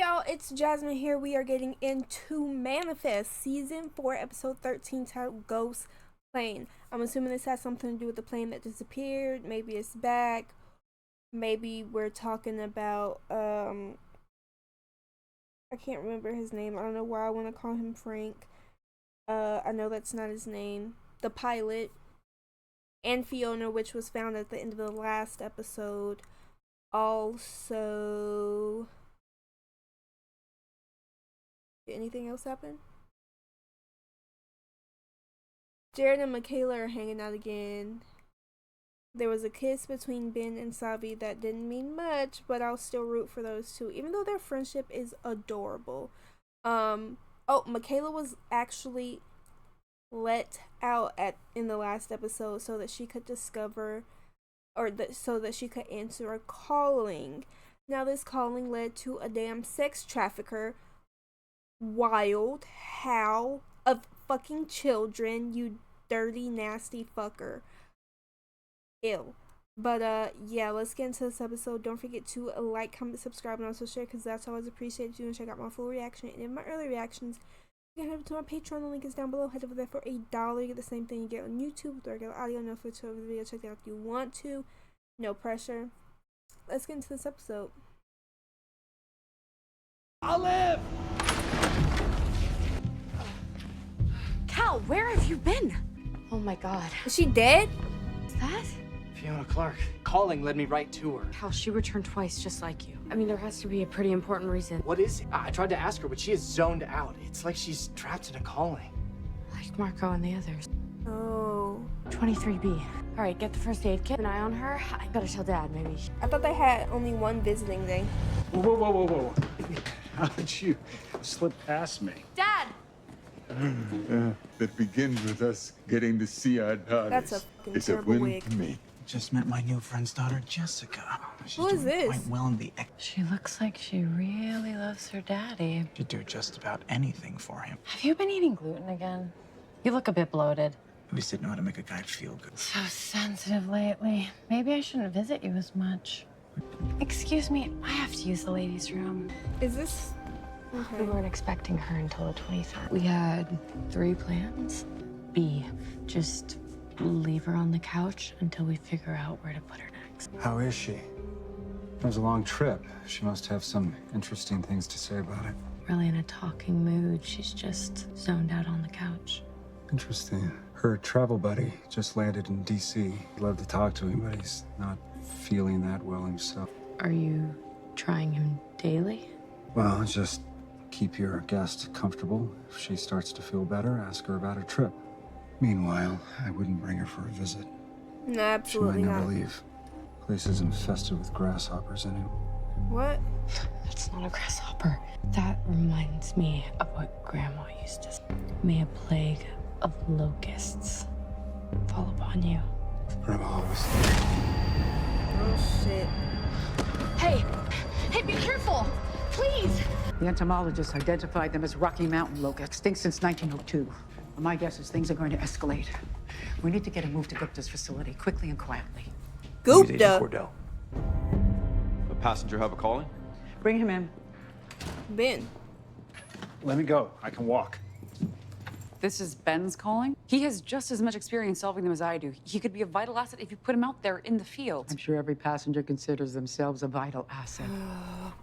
y'all, it's Jasmine here. We are getting into Manifest Season 4 Episode 13 titled Ghost Plane. I'm assuming this has something to do with the plane that disappeared. Maybe it's back. Maybe we're talking about I can't remember his name. I don't know why I want to call him Frank. I know that's not his name. The pilot. And Fiona, which was found at the end of the last episode. Also, did anything else happen? Jared and Michaela are hanging out again. There was a kiss between Ben and Savi that didn't mean much, but I'll still root for those two, even though their friendship is adorable. Michaela was actually let out in the last episode so that she could discover, so that she could answer a calling. Now this calling led to a damn sex trafficker. Wild. How? Of fucking children, you dirty, nasty fucker. Ew. But, yeah, let's get into this episode. Don't forget to like, comment, subscribe, and also share, because that's always appreciated. You can check out my full reaction and in my early reactions. You can head over to my Patreon. The link is down below. Head over there for $1. You get the same thing you get on YouTube with regular audio. No filter over the video. Check it out if you want to. No pressure. Let's get into this episode. I'll live! Cal, where have you been? Oh my god. Is she dead? Is that? Fiona Clark. Calling led me right to her. Cal, she returned twice just like you. I mean, there has to be a pretty important reason. What is it? I tried to ask her, but she is zoned out. It's like she's trapped in a calling. Like Marco and the others. Oh. 23B. All right, get the first aid kit. An eye on her. I gotta tell Dad, maybe. I thought they had only one visiting day. Whoa. How did you slip past me? Dad! That begins with us getting to see our daughters. That's a fucking it's a terrible win wig. for me. Just met my new friend's daughter, Jessica. She's Who is doing this? quite well in the She looks like she really loves her daddy. She'd do just about anything for him. Have you been eating gluten again? You look a bit bloated. At least he'd know how to make a guy feel good. So sensitive lately. Maybe I shouldn't visit you as much. Excuse me, I have to use the ladies' room. Is this... Okay. We weren't expecting her until the 23rd. We had 3 plans. B, just leave her on the couch until we figure out where to put her next. How is she? It was a long trip. She must have some interesting things to say about it. Really in a talking mood. She's just zoned out on the couch. Interesting. Her travel buddy just landed in D.C. He'd love to talk to him, but he's not feeling that well himself. Are you trying him daily? Well, just keep your guest comfortable. If she starts to feel better, ask her about her trip. Meanwhile, I wouldn't bring her for a visit. No, absolutely She might not. never leave. The place is infested with grasshoppers in it. What? That's not a grasshopper. That reminds me of what Grandma used to say. May a plague of locusts fall upon you. Grandma always. Oh, shit. Hey, be careful, please. The entomologists identified them as Rocky Mountain locusts, extinct since 1902. My guess is things are going to escalate. We need to get him moved to Gupta's facility quickly and quietly. Gupta. Cordell. A passenger have a calling? Bring him in. Ben. Let me go. I can walk. This is Ben's calling. He has just as much experience solving them as I do. He could be a vital asset if you put him out there in the field. I'm sure every passenger considers themselves a vital asset.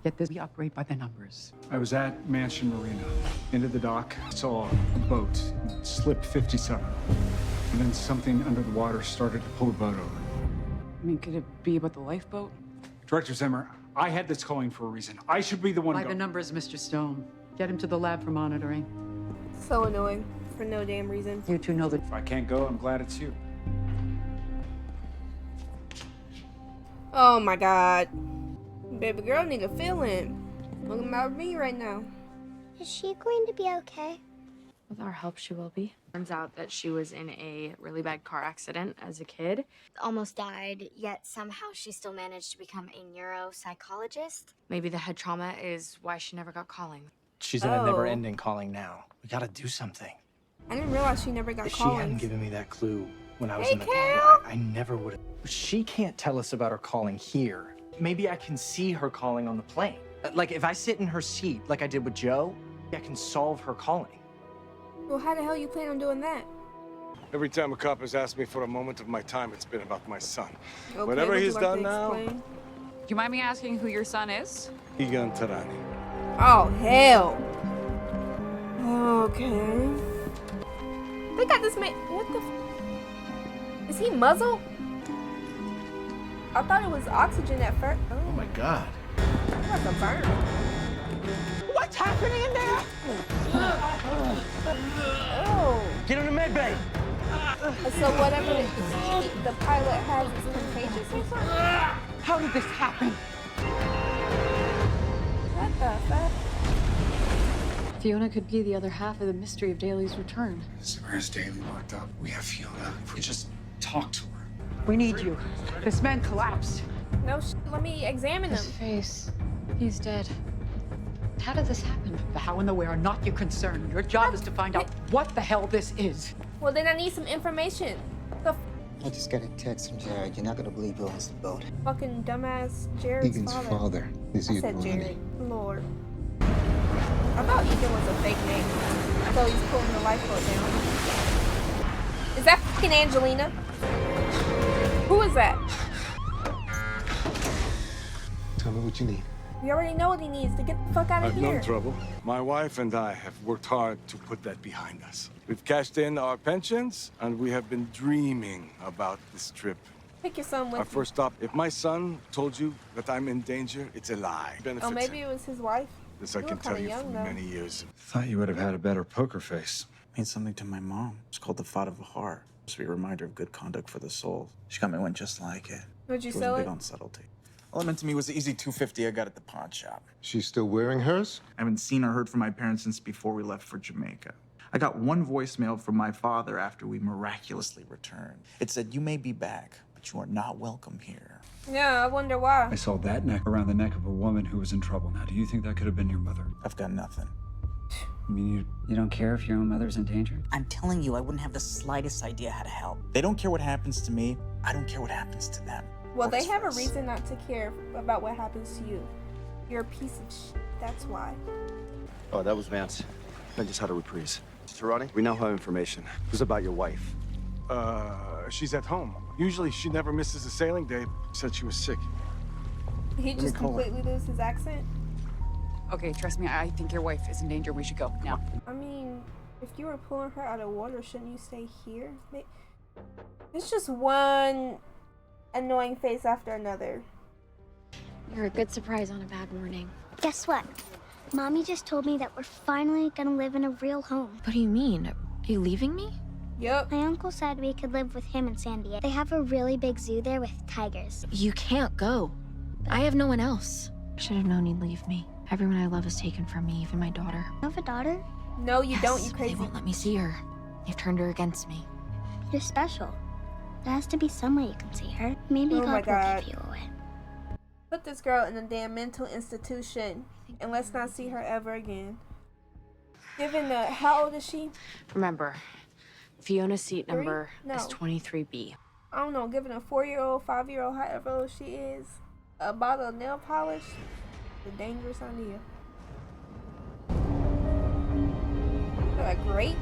Yet this we operate by the numbers. I was at Mansion Marina. Into the dock, saw a boat slip 57. And then something under the water started to pull the boat over. I mean, could it be about the lifeboat? Director Zimmer, I had this calling for a reason. I should be the one By to the go. numbers, Mr. Stone. Get him to the lab for monitoring. So annoying. For no damn reason. You two know that. If I can't go, I'm glad it's you. Oh my god. Baby girl need a feeling. Look about me right now. Is she going to be okay? With our help, she will be. Turns out that she was in a really bad car accident as a kid. Almost died, yet somehow she still managed to become a neuropsychologist. Maybe the head trauma is why she never got calling. She's in a never-ending calling now. We gotta do something. I didn't realize she never got If she hadn't callings. given me that clue when I was Hey, in the Carol. I never would have. She can't tell us about her calling here. Maybe I can see her calling on the plane. Like, if I sit in her seat like I did with Joe, I can solve her calling. Well, how the hell you plan on doing that? Every time a cop has asked me for a moment of my time, it's been about my son. Okay, Whatever would you he's like done to now, explain? Do you mind me asking who your son is? Egan Tarani. Oh, hell. Okay. They got this man. What the Is he muzzled? I thought it was oxygen at first. Oh my god. That's a burn. What's happening in there? Oh. Get on the med bay. So whatever the pilot has is contagious. How did this happen? What the fuck? Fiona could be the other half of the mystery of Daly's return. So where's Daly locked up? We have Fiona. If we just talk to her. We need you. This man collapsed. No, let me examine him. His face. He's dead. How did this happen? The how and the where are not your concern. Your job is to find out what the hell this is. Well, then I need some information. The I just got a text from Jared. You're not gonna believe who owns the boat. fucking dumbass Jared's Egan's father is I Egan said Ronnie. Jared. Lord. I thought Egan was a fake name. So he's pulling the lifeboat down. Is that fucking Angelina? Who is that? Tell me what you need. We already know what he needs to get the fuck out of I've here. known trouble. My wife and I have worked hard to put that behind us. We've cashed in our pensions, and we have been dreaming about this trip. Pick your son with Our you. first stop. If my son told you that I'm in danger, it's a lie. Oh, maybe it was his wife. This I You can look tell kinda you young, for though. many years. Thought you would have had a better poker face. Means something to my mom. It's called the Thought of the Heart. It's a reminder of good conduct for the soul. She got me one just like it. Would you She sell wasn't it? big on subtlety. All it meant to me was the easy $250 I got at the pawn shop. She's still wearing hers? I haven't seen or heard from my parents since before we left for Jamaica. I got one voicemail from my father after we miraculously returned. It said, "You may be back, but you are not welcome here." Yeah, I wonder why. I saw that neck around the neck of a woman who was in trouble. Now, do you think that could have been your mother? I've got nothing. I mean, you don't care if your own mother's in danger? I'm telling you, I wouldn't have the slightest idea how to help. They don't care what happens to me. I don't care what happens to them. Well, Or they vice have a versa. reason not to care about what happens to you. You're a piece of shit. That's why. Oh, that was Vance. I just had a reprise. Tarani, we now have information. It was about your wife. She's at home. Usually she never misses a sailing day. Said she was sick. Did he just call her. completely lose his accent? Okay, trust me, I think your wife is in danger. We should go now. I mean, if you were pulling her out of water, shouldn't you stay here? It's just one annoying face after another. You're a good surprise on a bad morning. Guess what? Mommy just told me that we're finally gonna live in a real home. What do you mean? Are you leaving me? Yup. My uncle said we could live with him in San Diego. They have a really big zoo there with tigers. You can't go. I have no one else. Should have known you'd leave me. Everyone I love is taken from me, even my daughter. You have a daughter? No, you don't, Yes, you but crazy. They won't let me see her. They've turned her against me. You're special. There has to be some way you can see her. Maybe Oh my God will God. give you away. Put this girl in a damn mental institution and let's not see her ever again. Given the, how old is she? Remember, Fiona's seat Three? number No. is 23B. I don't know, given a 4-year-old, 5-year-old, however old she is, a bottle of nail polish, a dangerous idea. Is that a grape?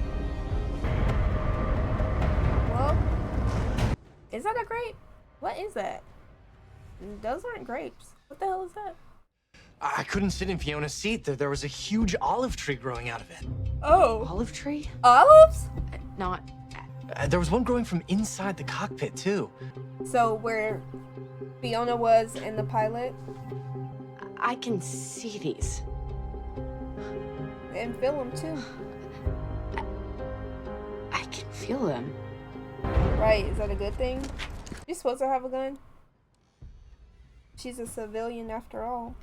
Well, is that a grape? What is that? Those aren't grapes. What the hell is that? I couldn't sit in Fiona's seat. There was a huge olive tree growing out of it. Oh. Olive tree? Olives? Not. There was one growing from inside the cockpit, too. So where Fiona was in the pilot I can see these. and feel them too. I can feel them. Right, is that a good thing? She's supposed to have a gun. She's a civilian after all.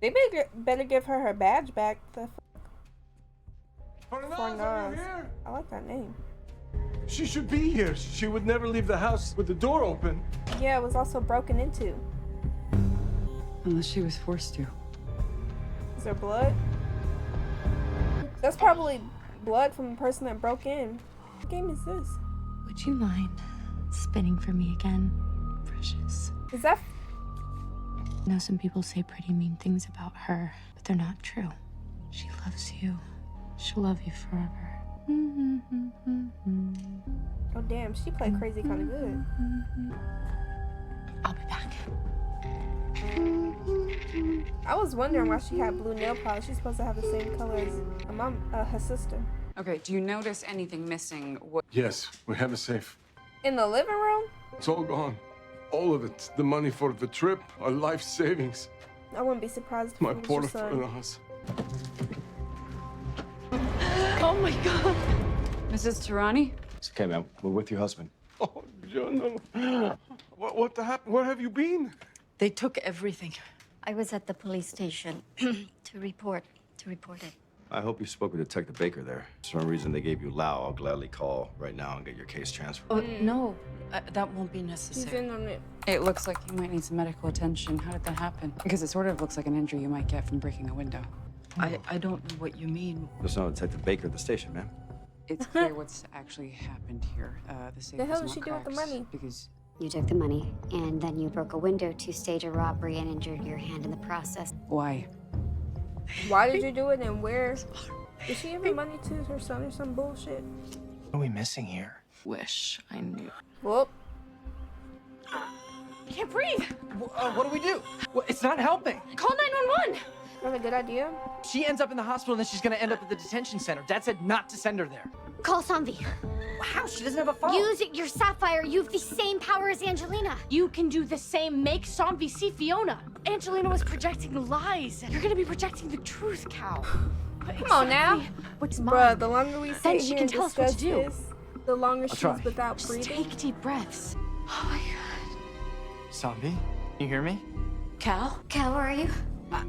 They better give her her badge back. The Fornaz. I like that name. She should be here. She would never leave the house with the door open. Yeah, it was also broken into. Unless she was forced to. Is there blood? That's probably blood from the person that broke in. What game is this? Would you mind spinning for me again, precious? Is that I know some people say pretty mean things about her, but they're not true. She loves you. She'll love you forever. Oh damn, she played crazy kind of good. I'll be back. I was wondering why she had blue nail polish. She's supposed to have the same color as her sister. Okay, do you notice anything missing? What? Yes, we have a safe. In the living room? It's all gone. All of it. The money for the trip, our life savings. I wouldn't be surprised if My it was poor your son. house. Oh my God. Mrs. Tarani? It's okay, man. We're with your husband. Oh, John. What happened? Where have you been? They took everything. I was at the police station to report it. I hope you spoke with Detective Baker there. For some reason they gave you Lau. I'll gladly call right now and get your case transferred. Oh, no. That won't be He's necessary. in on it. It looks like you might need some medical attention. How did that happen? Because it sort of looks like an injury you might get from breaking a window. I don't know what you mean. There's no Detective Baker at the station, man. It's clear what's actually happened here. The safe The hell is did she not do with the cracked money? Because You took the money, and then you broke a window to stage a robbery and injured your hand in the process. why? Why did you do it and where? Did she give the money to her son or some bullshit? What are we missing here? Wish I knew. Whoop. I can't breathe. What do we do? Well, it's not helping. Call 911! That's a good idea. She ends up in the hospital and then she's gonna end up at the detention center. Dad said not to send her there. Call Sanvi. How? She doesn't have a phone. Use your Sapphire. You have the same power as Angelina. You can do the same. Make Sanvi see Fiona. Angelina was projecting lies. You're gonna be projecting the truth, Cal. Come on now. What's Bruh, mine? the longer we sit Then here she can and tell us what discuss to do. this, the longer she's try. without Just breathing. take deep breaths. Oh my God. Sanvi, you hear me? Cal? Cal, where are you?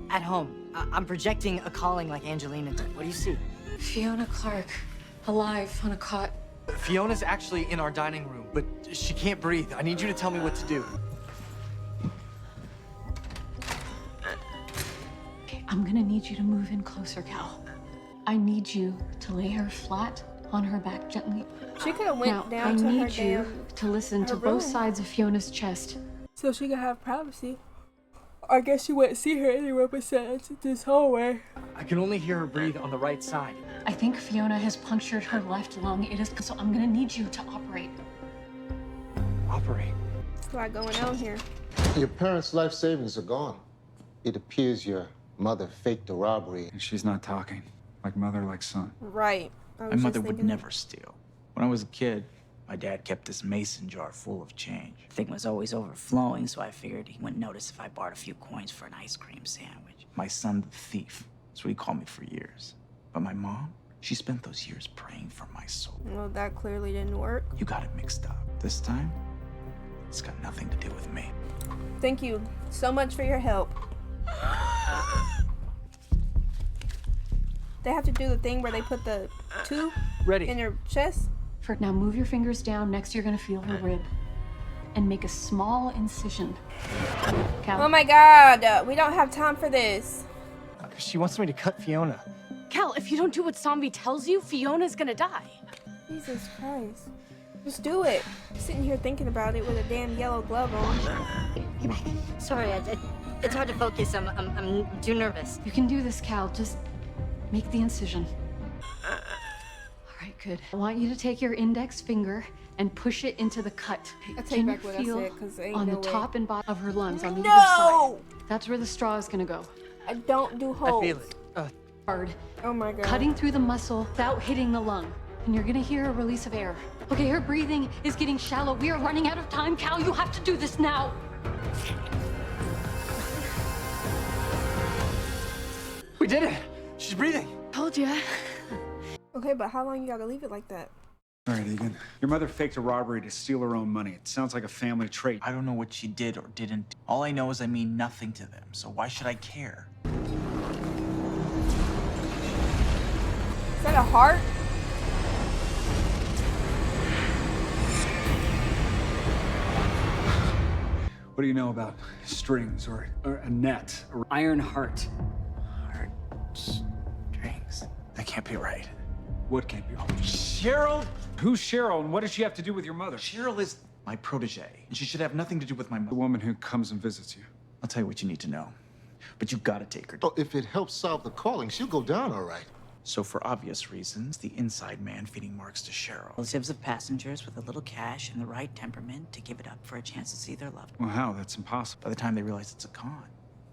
At home. I'm projecting a calling like Angelina did. What do you see? Fiona Clark, alive on a cot. Fiona's actually in our dining room, but she can't breathe. I need you to tell me what to do. Okay, I'm gonna need you to move in closer, Cal. I need you to lay her flat on her back gently. She could have went Now, down I to her need you damn to listen to her both room. sides of Fiona's chest. so she could have privacy. I guess you wouldn't see her anywhere besides this hallway. I can only hear her breathe on the right side. I think Fiona has punctured her left lung. It is so I'm gonna need you to operate. Operate. What's a lot going on here? Your parents' life savings are gone. It appears your mother faked the robbery. And she's not talking. Like mother, like son. Right. I was My just mother would thinking that. never steal. When I was a kid, my dad kept this mason jar full of change. Thing was always overflowing, so I figured he wouldn't notice if I borrowed a few coins for an ice cream sandwich. My son, the thief. That's what he called me for years. But my mom, she spent those years praying for my soul. Well, that clearly didn't work. You got it mixed up. This time, it's got nothing to do with me. Thank you so much for your help. They have to do the thing where they put the tube Ready. in her chest. Now move your fingers down. Next, you're gonna feel her rib. And make a small incision. Cal. Oh my God, we don't have time for this. She wants me to cut Fiona. Cal, if you don't do what Sanvi tells you, Fiona's gonna die. Jesus Christ. Just do it. Sitting here thinking about it with a damn yellow glove on. Get back. Sorry, it's hard to focus. I'm too nervous. You can do this, Cal. Just make the incision. All right, good. I want you to take your index finger and push it into the cut. I take Can back you what I feel said, 'cause ain't on no the way. top and bottom of her lungs on the No! either side? That's where the straw is gonna go. I don't do holes. I feel it. Hard. Oh my God. Cutting through the muscle without hitting the lung. And you're gonna hear a release of air. Okay, her breathing is getting shallow. We are running out of time, Cal. You have to do this now. We did it. She's breathing. Told ya. Okay, but how long you gotta leave it like that? All right, Egan. Your mother faked a robbery to steal her own money. It sounds like a family trait. I don't know what she did or didn't do. All I know is I mean nothing to them, so why should I care? Is that a heart? What do you know about strings or a net? Or Iron Heart. Heart strings. That can't be right. what can't be? Cheryl? Who's Cheryl and what does she have to do with your mother? Cheryl is my protege, and she should have nothing to do with my The mother. woman who comes and visits you. I'll tell you what you need to know. But you gotta take her. Oh, if it helps solve the calling, she'll go down all right. So for obvious reasons, the inside man feeding marks to Cheryl. Relatives of passengers with a little cash and the right temperament to give it up for a chance to see their loved one. Well, how? That's impossible. By the time they realize it's a con,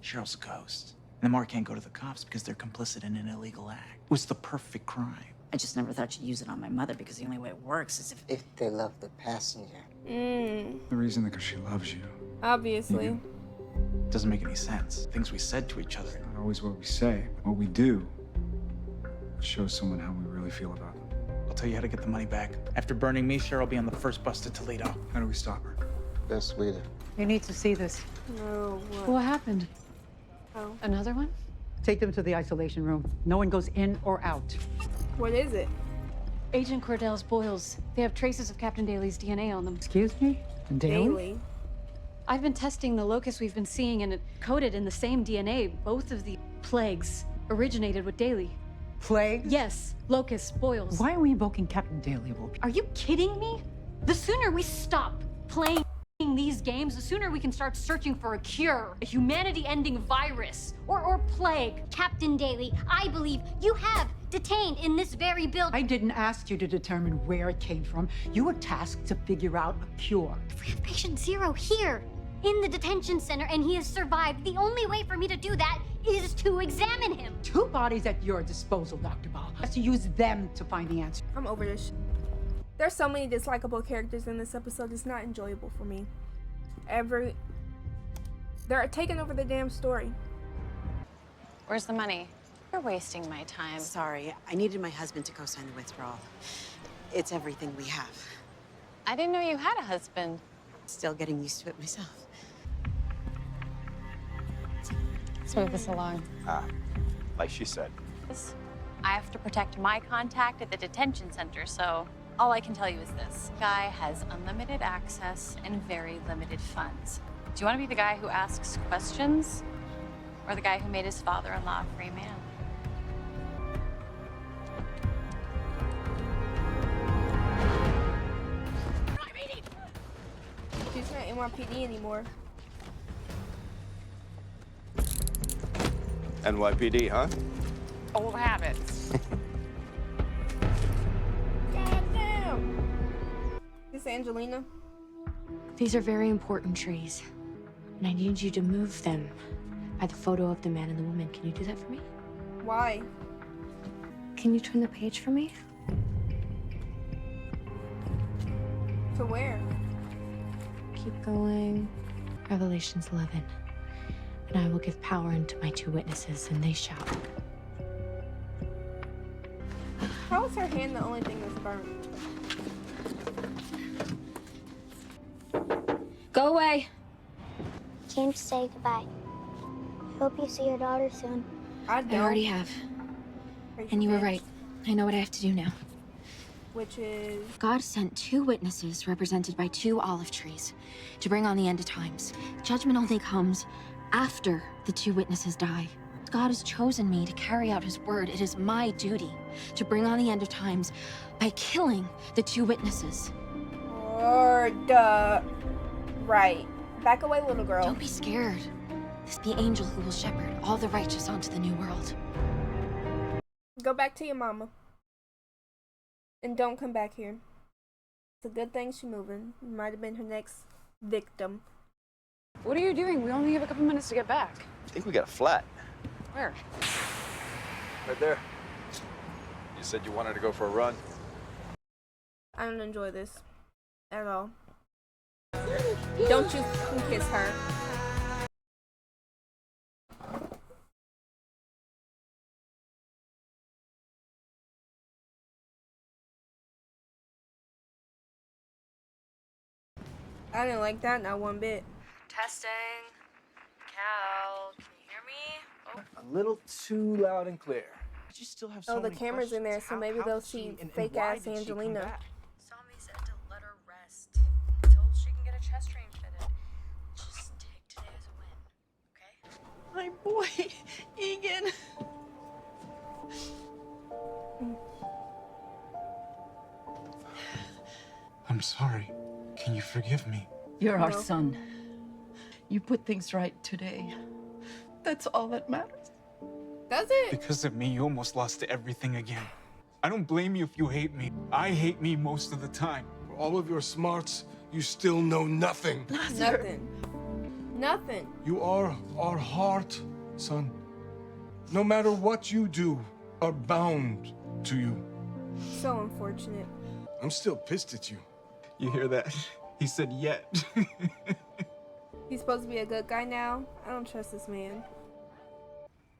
Cheryl's a ghost. And the Mark can't go to the cops because they're complicit in an illegal act. It was the perfect crime. I just never thought you'd use it on my mother because the only way it works is if they love the passenger. Mm, The reason because she loves you. obviously. It doesn't make any sense. Things we said to each other. Not always what we say, but what we do shows someone how we really feel about them. I'll tell you how to get the money back. After burning me, Cheryl will be on the first bus to Toledo. How do we stop her? Best way to. You need to see this. No, what? What happened? Oh. Another one? Take them to the isolation room. No one goes in or out. What is it? Agent Cordell's boils. They have traces of Captain Daly's DNA on them. Excuse me? Daily. I've been testing the locus we've been seeing, and it coded in the same DNA. Both of the plagues originated with Daly. Plagues? Yes, locus, boils. Why are we invoking Captain Daly? Are you kidding me? The sooner we stop playing these games, the sooner we can start searching for a cure, a humanity-ending virus, or plague. Captain Daly, I believe you have detained in this very building. I didn't ask you to determine where it came from. You were tasked to figure out a cure. If we have patient 0 here in the detention center and he has survived, the only way for me to do that is to examine him. 2 bodies at your disposal, Dr. Ball. Let's use them to find the answer. I'm over this shit. There's so many dislikable characters in this episode. It's not enjoyable for me. They're taking over the damn story. Where's the money? You're wasting my time. Sorry, I needed my husband to co-sign the withdrawal. It's everything we have. I didn't know you had a husband. Still getting used to it myself. Let's move this along. Like she said. I have to protect my contact at the detention center, so all I can tell you is this. Guy has unlimited access and very limited funds. Do you want to be the guy who asks questions? Or the guy who made his father-in-law a free man? She's not NYPD anymore. NYPD, huh? Old habits. Goddamn. This Angelina. These are very important trees, and I need you to move them by the photo of the man and the woman. Can you do that for me? Why? Can you turn the page for me? To where? Keep going. Revelations 11. And I will give power unto my 2 witnesses, and they shall. How is her hand the only thing that's burnt? Go away. Came to say goodbye. Hope you see your daughter soon. I I already have. And you were right. I know what I have to do now. Which is? God sent 2 witnesses represented by 2 olive trees to bring on the end of times. Judgment only comes after the 2 witnesses die. God has chosen me to carry out his word. It is my duty to bring on the end of times by killing the 2 witnesses. Right. Back away, little girl. Don't be scared. This be angel who will shepherd all the righteous onto the new world. Go back to your mama. And don't come back here. It's a good thing she's moving. Might have been her next victim. What are you doing? We only have a couple minutes to get back. I think we got a flat. Where? Right there. You said you wanted to go for a run. I don't enjoy this at all. Don't you fucking kiss her. I didn't like that, not one bit. Testing. Cal, can you hear me? Oh. A little too loud and clear. But you still have so Oh, the many camera's in there, so questions. maybe How they'll did she- see and fake why ass did she come Angelina. back? Zombie said to let her rest until she can get a chest drain fitted. Just take today as a win, okay? My boy, Egan. I'm sorry. Can you forgive me? You're our son. You put things right today. That's all that matters. Does it? Because of me, you almost lost everything again. I don't blame you if you hate me. I hate me most of the time. For all of your smarts, you still know nothing. Nothing. Nothing. You are our heart, son. No matter what you do, are bound to you. So unfortunate. I'm still pissed at you. You hear that? He said yet. He's supposed to be a good guy now. I don't trust this man.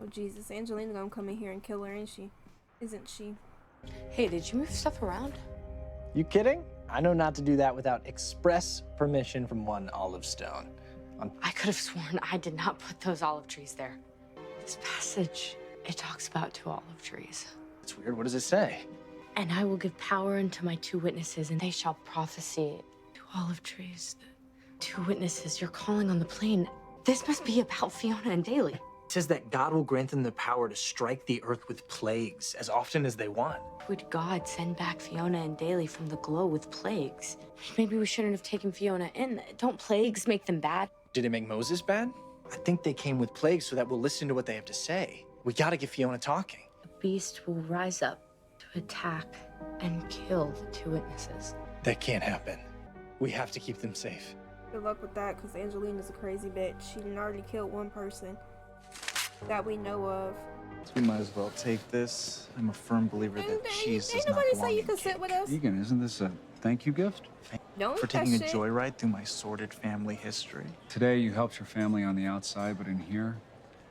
Oh Jesus, Angelina gonna come in here and kill her, ain't she? Isn't she? Hey, did you move stuff around? You kidding? I know not to do that without express permission from one Olive Stone. I could have sworn I did not put those olive trees there. This passage, it talks about 2 olive trees. It's weird. What does it say? And I will give power unto my 2 witnesses, and they shall prophesy. 2 olive trees, 2 witnesses. You're calling on the plane. This must be about Fiona and Daly. It says that God will grant them the power to strike the earth with plagues as often as they want. Would God send back Fiona and Daly from the glow with plagues? Maybe we shouldn't have taken Fiona in. Don't plagues make them bad? Did it make Moses bad? I think they came with plagues so that we'll listen to what they have to say. We gotta get Fiona talking. The beast will rise up to attack and kill the 2 witnesses. That can't happen. We have to keep them safe. Good luck with that, because Angelina's a crazy bitch. She done already killed 1 person that we know of. So we might as well take this. I'm a firm believer that cheese does Ain't not nobody belong say you in could sit with us. Egan, isn't this a thank you gift? Don't For eat that taking a shit. joyride through my sordid family history. Today, you helped your family on the outside, but in here,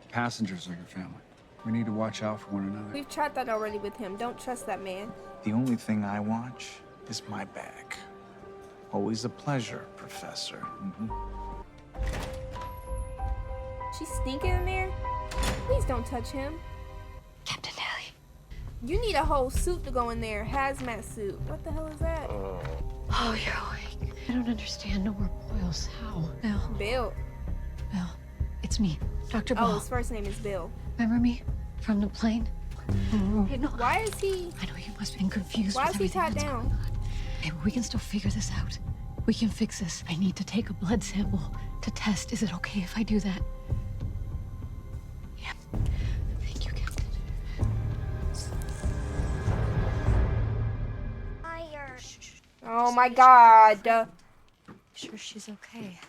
passengers are your family. We need to watch out for one another. We've tried that already with him. Don't trust that man. The only thing I watch is my back. Always a pleasure, Professor. She's sneaking in there? Please don't touch him. Captain Daly. You need a whole suit to go in there. Hazmat suit. What the hell is that? Oh, you're awake. I don't understand. No more boils. How? Bill. Bill. Bill. It's me, Dr. Ball. Oh, his first name is Bill. Remember me? From the plane? Hey, no. Why is he... I know you must have been confused Why with is he everything tied that's down? going on. Hey, we can still figure this out. We can fix this. I need to take a blood sample to test. Is it okay if I do that? Yeah. Thank you, Captain. Oh my God. Sure she's okay.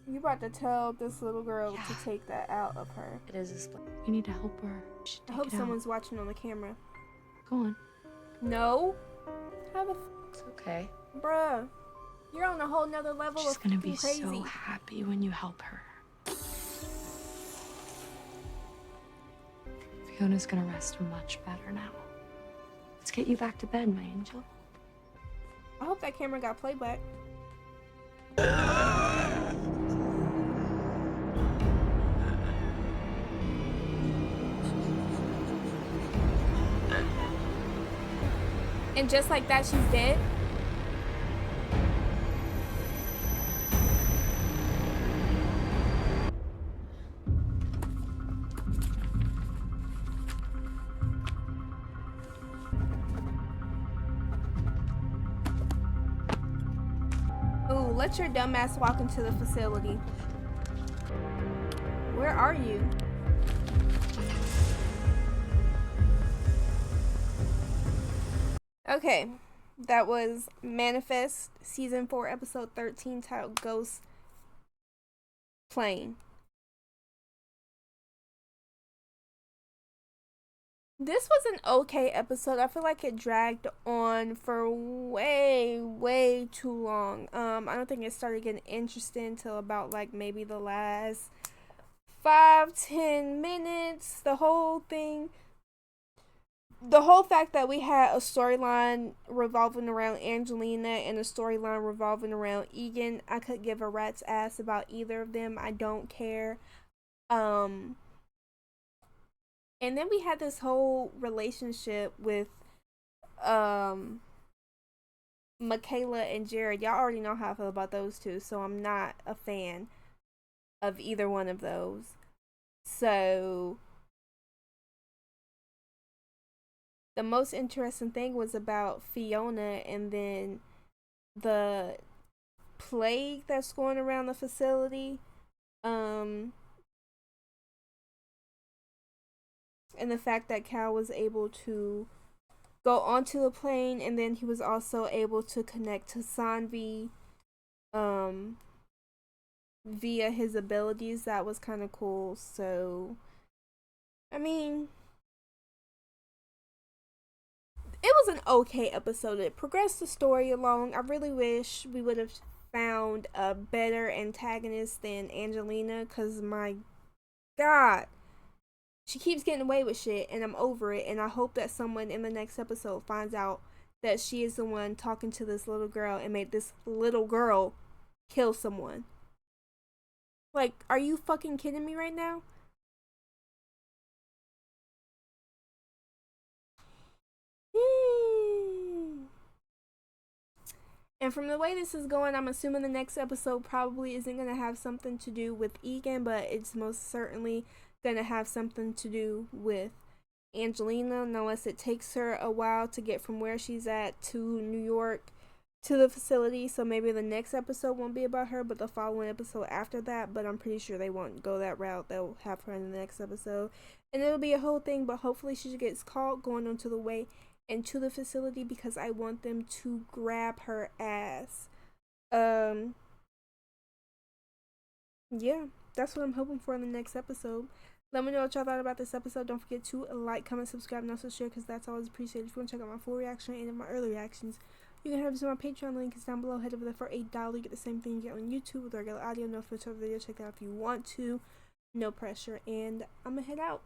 You about to tell this little girl to take that out of her. It is a We need to help her. I hope someone's watching on the camera. Go on. No? How the It's okay. Bruh. You're on a whole nother level She's of gonna be crazy. so happy when you help her. Fiona's gonna rest much better now. Let's get you back to bed, my angel. I hope that camera got playback. And just like that, she's dead. Ooh, let your dumbass walk into the facility. Where are you? Okay, that was Manifest Season 4, Episode 13, titled Ghost Plane. This was an okay episode. I feel like it dragged on for way too long. I don't think it started getting interesting until about like maybe the last 5-10 minutes. The whole fact that we had a storyline revolving around Angelina and a storyline revolving around Egan, I could give a rat's ass about either of them. I don't care. And then we had this whole relationship with Michaela and Jared. Y'all already know how I feel about those two, so I'm not a fan of either one of those. So the most interesting thing was about Fiona and then the plague that's going around the facility. And the fact that Cal was able to go onto the plane, and then he was also able to connect to Sanvi via his abilities. That was kind of cool. So I mean, it was an okay episode. It progressed the story along. I really wish we would have found a better antagonist than Angelina, because my god, she keeps getting away with shit, and I'm over it. And I hope that someone in the next episode finds out that she is the one talking to this little girl and made this little girl kill someone. Like, are you fucking kidding me right now? And from the way this is going, I'm assuming the next episode probably isn't going to have something to do with Egan, but it's most certainly going to have something to do with Angelina, unless it takes her a while to get from where she's at to New York to the facility. So maybe the next episode won't be about her, but the following episode after that. But I'm pretty sure they won't go that route. They'll have her in the next episode, and it'll be a whole thing. But hopefully she gets caught going onto the way into the facility, because I want them to grab her ass. Yeah, that's what I'm hoping for in the next episode. Let me know what y'all thought about this episode. Don't forget to like, comment, subscribe, and also share, because that's always appreciated. If you want to check out my full reaction and my early reactions, you can head over to my Patreon link. It's down below. Head over there for $8. You get the same thing you get on YouTube with regular audio, no filter video. Check that out if you want to. No pressure. And I'm gonna head out.